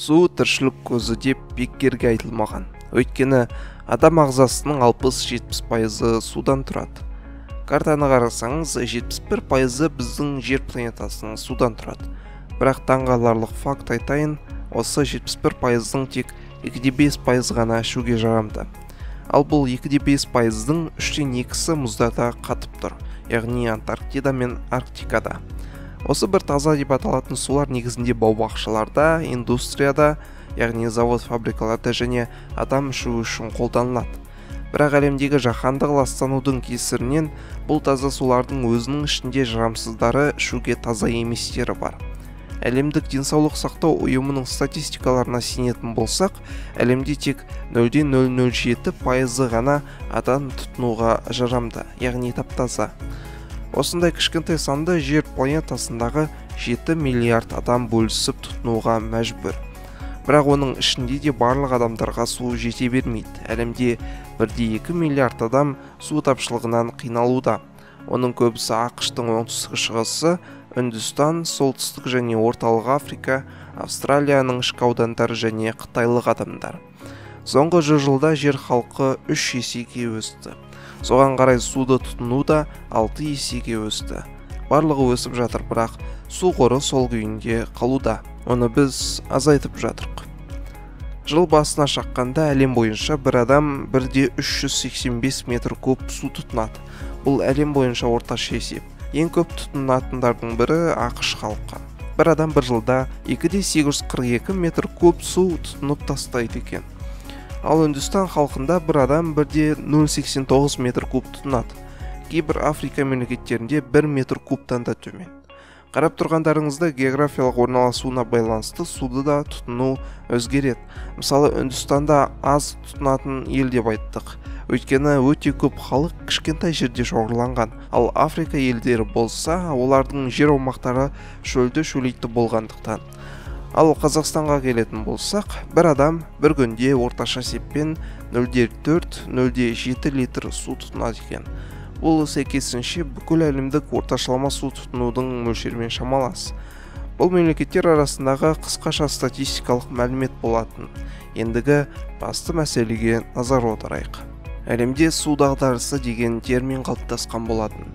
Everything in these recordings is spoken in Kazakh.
Су тіршілік көзі деп бекерге айтылмаған. Өйткені адам ағзасының 60-70% судан тұрады. Картаны қарасаңыз, 71% біздің жер планетасының судан тұрады. Бірақ таңғаларлық факт айтайын, осы 71%-ның тек 2,5% ғана ішуге жарамды. Ал бұл 2,5%-ның 3/2-сі мұздарда қатып тұр, яғни Антарктида мен Арктикада. Осы бір таза деп аталатын сулар негізінде бау-бақшаларда, индустрияда, яғни завод-фабрикаларда және адам ішу үшін қолданылады. Бірақ әлемдегі жаһандық ластанудың кесірінен бұл таза сулардың өзінің ішінде жарамсыздары, ішуге таза еместері бар. Әлемдік денсаулық сақтау ұйымының статистикаларына сенетін болсақ, әлемде тек 0,007% ғана адам тұтынуға жарамды, яғни тап-таза. Осындай кішкентай санды жер планетасындағы 7 миллиард адам бөлісіп тұтынуға мәжбүр. Бірақ оның ішінде де барлық адамдарға су жете бермейді. Әлемде 1,2 миллиард адам су тапшылығынан қиналуда. Оның көбісі ақш-тың оңтүстік шығысы, Үндістан, солтүстік және орталық Африка, Австралияның ішкі аудандары және қытайлық адамдар. Соңғы 100 жылда жер халқы 3 есеге өсті. Соған қарай суды тұтыну да 6 есеге өсті. Барлығы өсіп жатыр, бірақ су қоры сол күйінде қалуда. Оны біз азайтып жатырық. Жыл басына шаққанда әлем бойынша бір адам 1,385 метр куб су тұтынады. Бұл әлем бойынша орташа есеп. Ең көп тұтынатындардың бірі ақш халқы. Бір адам бір жылда 2,842 метр куб су тұтынып тастайды екен. Ал Үндістан халқында бір адам 1,089 метр куб тұтынады. Кейбір Африка мемлекеттерінде 1 метр кубтан да төмен. Қарап тұрғандарыңызда географиялық орналасуына байланысты суды да тұтыну өзгереді. Мысалы, Үндістанда аз тұтынатын ел деп айттық. Өйткені өте көп халық кішкентай жерде шоғырланған. Ал Африка елдері болса, олардың жер аумақтары шөлді шөлейтті болғандықтан. Ал Қазақстанға келетін болсақ, бір адам бір күнде орташа есеппен 0,4-0,7 литр су тұтынады екен. Бұл сәйкесінше бүкіл әлемдік орташалама су тұтынудың мөлшерімен шамалас. Бұл мемлекеттер арасындағы қысқаша статистикалық мәлімет болатын. Ендігі басты мәселеге назар аударайық. Әлемде су дағдарысы деген термин қалыптасқан болатын.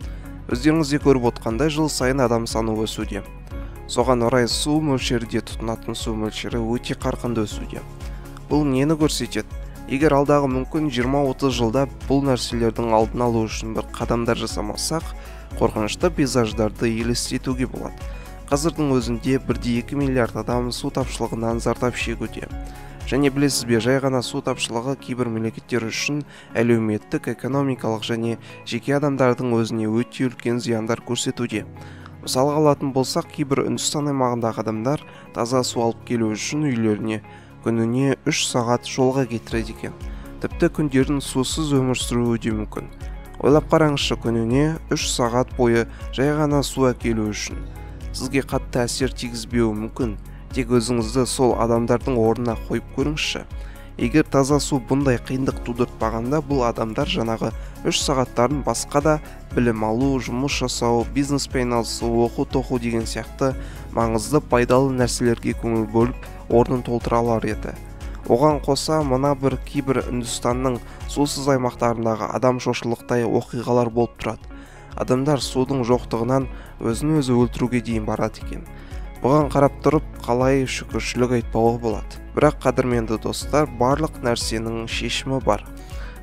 Өздеріңізде көріп отқандай, жыл сайын адам саны өсуде. Соған орай су мөлшерде тұтынатын су мөлшері өте қарқынды өсуде. Бұл нені көрсетеді? Егер алдағы мүмкін 20-30 жылда бұл нәрселердің алдын алу үшін бір қадамдар жасамасақ, қорқынышты пейзаждарды елестетуге болады. Қазірдің өзінде 1,2 миллиард адам су тапшылығынан зардап шегуде. Және білесіз бе, жай ғана су тапшылығы кейбір мемлекеттер үшін әлеуметтік, экономикалық және жеке адамдардың өзіне өте үлкен зияндар көрсетуде. Мысалға алатын болсақ, кейбір Үндістан аймағындағы адамдар таза су алып келу үшін үйлеріне күніне 3 сағат жолға кетіреді екен. Тіпті күндерін сусыз өмір сүруі де мүмкін. Ойлап қараңызшы, күніне 3 сағат бойы жай ғана су әкелу үшін. Сізге қатты әсер тигізбеуі мүмкін. Тек өзіңізді сол адамдардың орнына қойып көріңізші. Егер таза су бұндай қиындық тудыртпағанда, бұл адамдар жаңағы 3 сағаттарын басқа да білім алу, жұмыс жасау, бизнеспен айналысу, оқу-тоқу деген сияқты маңызды пайдалы нәрселерге көңіл бөліп, орнын толтыра алар еді. Оған қоса мына бір кейбір Үндістанның сусыз аймақтарындағы адам шошылықтай оқиғалар болып тұрады. Адамдар судың жоқтығынан өзін-өзі өлтіруге дейін барады екен. Бұған қарап тұрып, қалай шүкіршілік айтпауға болады. Бірақ қадірменді достар, барлық нәрсенің шешімі бар.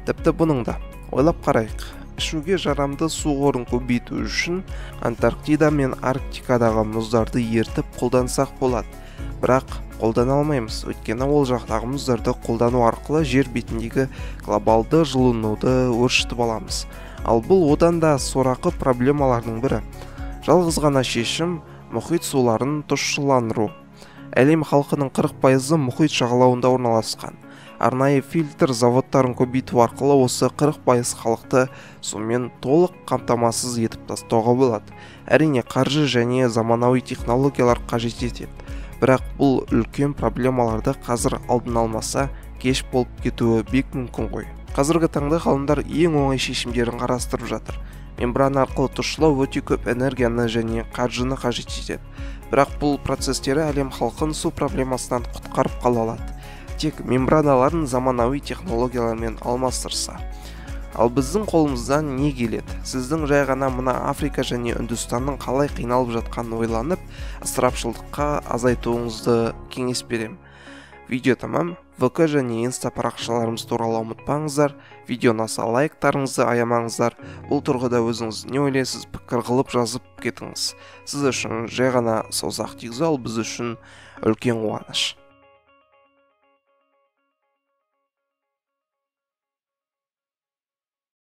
Тіпті бұның да. Ойлап қарайық. Ішуге жарамды су қорын көбейту үшін Антарктида мен Арктикадағы мұздарды ертіп қолдансақ болады. Бірақ қолдана алмаймыз, өйткені ол жақтағы мұздарды қолдану арқылы жер бетіндегі глобалды жылынуды өршітіп аламыз. Ал бұл одан да сорақы проблемалардың бірі. Жалғыз ғана шешім мұхит суларын тұщыландыру. Әлем халқының 40% мұхит жағалауында орналасқан. Арнайы фильтр заводтарын көбейту арқылы осы 40% халықты сумен толық қамтамасыз етіп тастауға болады. Әрине қаржы және заманауи технологиялар қажет етеді. Бірақ бұл үлкен проблемаларды қазір алдын алмаса, кеш болып кетуі бек мүмкін ғой. Қазіргі таңда ғалымдар ең оңай шешімдерін қарастырып жатыр. мембрана арқылы тұшылау өте көп энергияны және қаржыны қажет етеді. Бірақ бұл процестері әлем халқын су проблемасынан құтқарып қала алады, тек мембраналарын заманауи технологиялармен алмастырса. Ал біздің қолымыздан не келеді? Сіздің жай ғана мына Африка және Үндістанның қалай қиналып жатқанын ойланып, ысырапшылдыққа азайтуыңызды кеңес берем. Видео тамам. ВК және Инста парақшаларымыз туралы ұмытпаңыздар. Видео ұнаса лайктарыңызды аямаңыздар. Бұл тұрғыда өзіңіз не ойлайсыз, пікір қылып жазып кетіңіз. Сіз үшін жай ғана саусақ тигізу, ал біз үшін үлкен қуаныш.